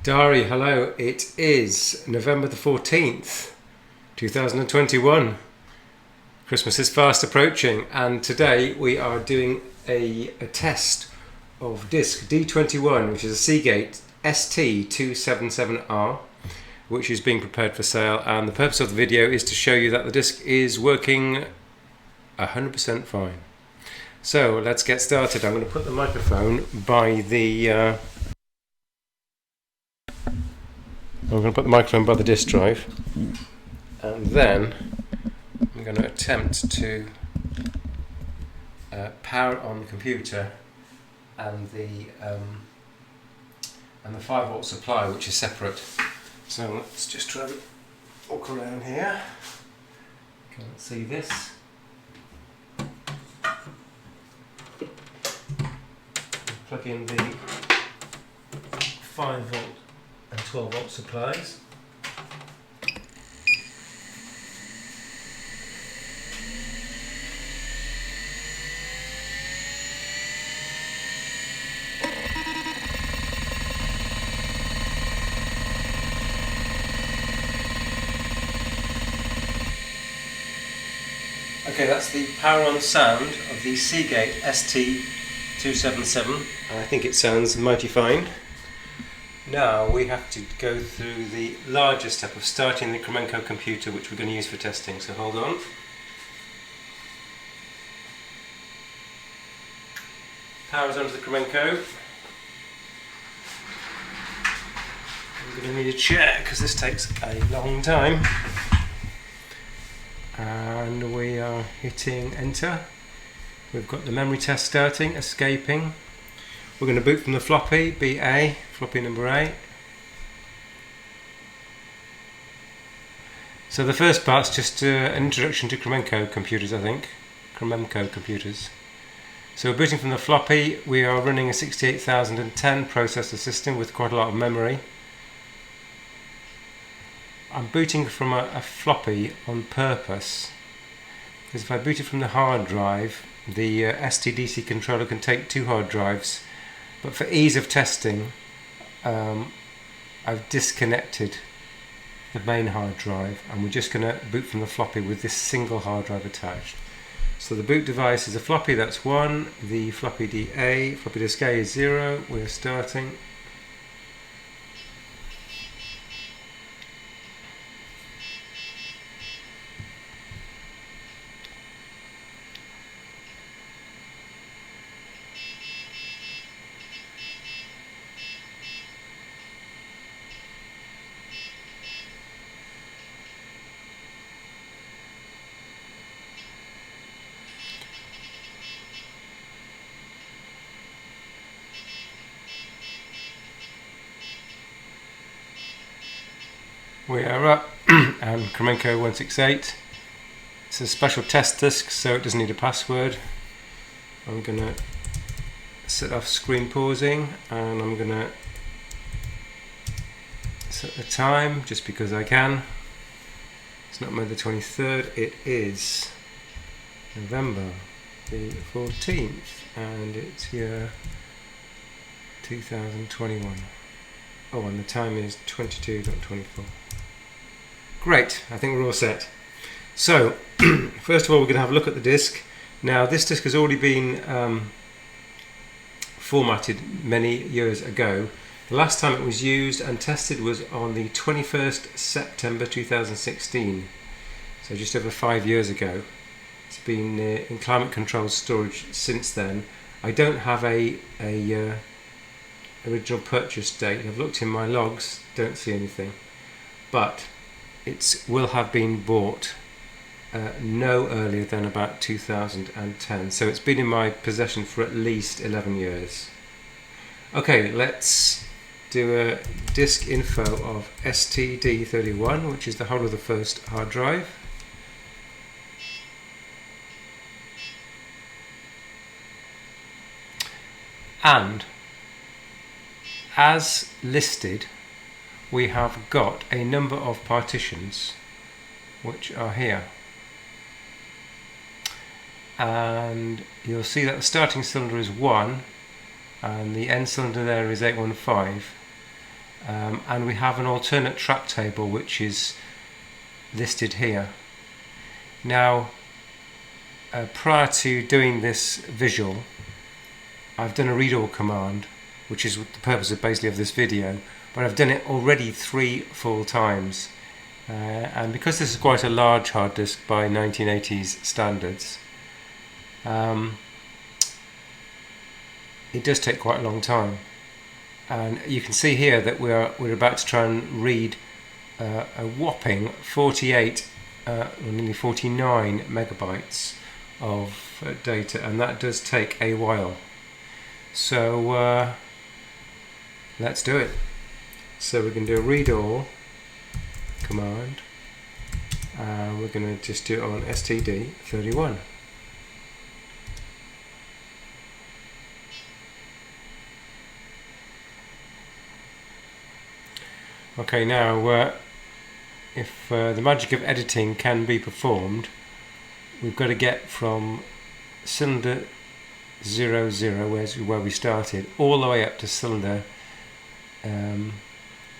Diary, hello. It is November the 14th, 2021. Christmas is fast approaching, and today we are doing a test of disc D21, which is a Seagate ST277R, which is being prepared for sale. And the purpose of the video is to show you that the disc is working 100% fine. So let's get started. I'm going to put the microphone by the disk drive, and then I'm going to attempt to power on the computer and the 5-volt supply, which is separate. So let's just try to walk around here. Can't see this. Plug in the 5-volt and 12-volt supplies. Okay, that's the power on sound of the Seagate ST277. I think it sounds mighty fine. Now we have to go through the larger step of starting the Kremenko computer, which we're going to use for testing, so hold on. Power's onto the Kremenko. I'm going to need a chair because this takes a long time. And we are hitting enter. We've got the memory test starting, escaping. We're going to boot from the floppy, BA, floppy number 8. So the first part's just an introduction to Kremenko computers, I think. Kremenko computers. So we're booting from the floppy. We are running a 68010 processor system with quite a lot of memory. I'm booting from a floppy on purpose, because if I boot it from the hard drive, the STDC controller can take 2 hard drives. But for ease of testing, I've disconnected the main hard drive, and we're just going to boot from the floppy with this single hard drive attached. So the boot device is a floppy, that's 1, the floppy DA, floppy disk A is 0, we're starting. We are up, and Kremenko 168. It's a special test disk, so it doesn't need a password. I'm going to set off screen pausing, and I'm going to set the time just because I can. It's not May the 23rd, it is November the 14th, and it's year 2021. Oh, and the time is 22.24. Great, I think we're all set. So, first of all, we're going to have a look at the disk. Now, this disk has already been formatted many years ago. The last time it was used and tested was on the 21st September 2016. So just over 5 years ago. It's been in climate controlled storage since then. I don't have a original purchase date. I've looked in my logs, don't see anything. But it will have been bought no earlier than about 2010, so it's been in my possession for at least 11 years. Okay, let's do a disk info of STD31, which is the whole of the first hard drive. And as listed, we have got a number of partitions which are here, and you'll see that the starting cylinder is 1 and the end cylinder there is 815, and we have an alternate track table which is listed here. Now, prior to doing this visual, I've done a read all command, which is the purpose of basically of this video, but I've done it already 3 full times. And because this is quite a large hard disk by 1980s standards, it does take quite a long time. And you can see here that we're about to try and read a whopping 48, or nearly 49 megabytes of data, and that does take a while. So let's do it. So we're going to do a read all command, and we're going to just do it on STD31. Okay, now if the magic of editing can be performed, we've got to get from cylinder 00, where we started, all the way up to cylinder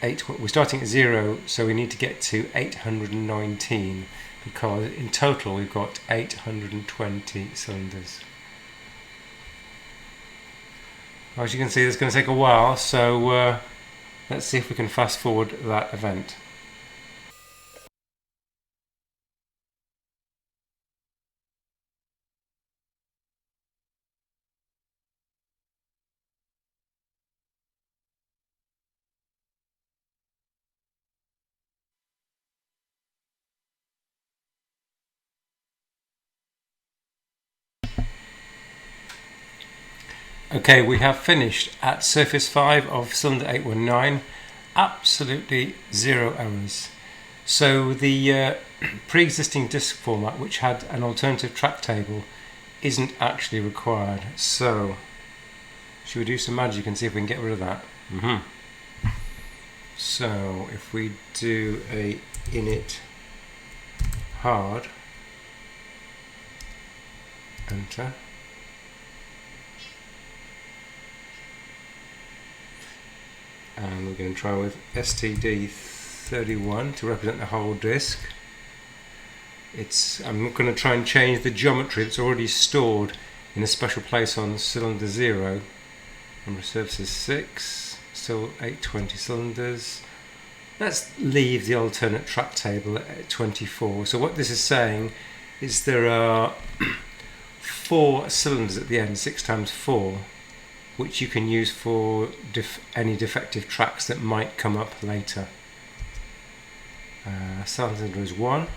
8. We're starting at 0, so we need to get to 819, because in total we've got 820 cylinders. As you can see, it's going to take a while, so let's see if we can fast forward that event. Okay, we have finished at surface 5 of cylinder 819, absolutely 0 errors. So the pre-existing disk format, which had an alternative track table, isn't actually required. So, should we do some magic and see if we can get rid of that? So, if we do a init hard, enter. And we're going to try with STD31 to represent the whole disk. I'm going to try and change the geometry that's already stored in a special place on cylinder 0. Number of surfaces 6, still 820 cylinders. Let's leave the alternate track table at 24. So what this is saying is there are 4 cylinders at the end, 6 times 4, which you can use for any defective tracks that might come up later. Cylinder is 1,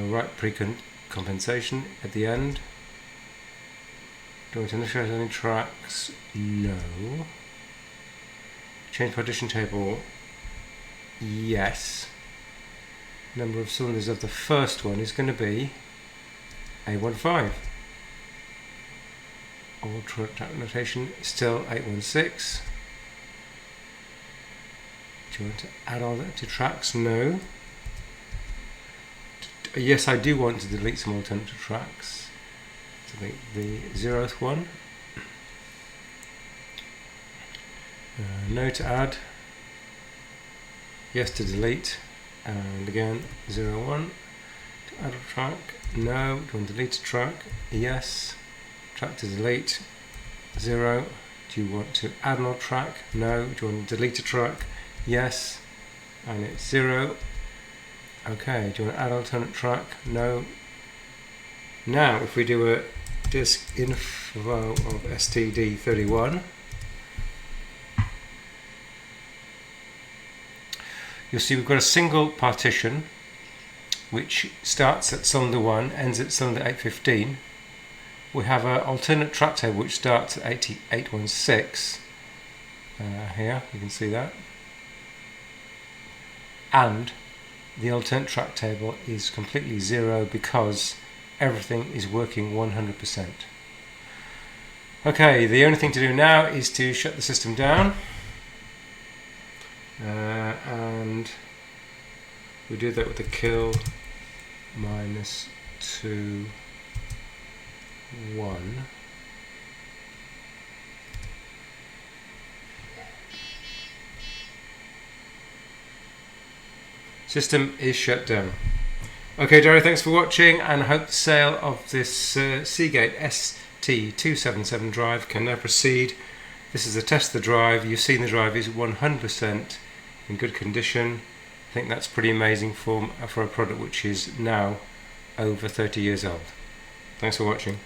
right pre-compensation at the end. Do I want to initialize any tracks? No. Change partition table? Yes. Number of cylinders of the first one is going to be A15. Ultra track notation, still 816. Do you want to add all that to tracks? No. Yes, I do want to delete some alternative tracks. Delete the 0th one. No to add. Yes to delete. And again, 01. To add a track. No. Do you want to delete a track? Yes. Track to delete, 0. Do you want to add an old track? No. Do you want to delete a track? Yes. And it's 0. Okay, do you want to add alternate track? No. Now, if we do a disk info of STD31, you'll see we've got a single partition which starts at cylinder 1, ends at cylinder 815. We have an alternate track table which starts at 816. Here, you can see that. And the alternate track table is completely 0 because everything is working 100%. Okay, the only thing to do now is to shut the system down. And we do that with the kill -2 1. System is shut down. Okay, Jerry, thanks for watching, and I hope the sale of this Seagate ST277 drive can now proceed. This is a test of the drive. You've seen the drive is 100% in good condition. I think that's pretty amazing for a product which is now over 30 years old. Thanks for watching.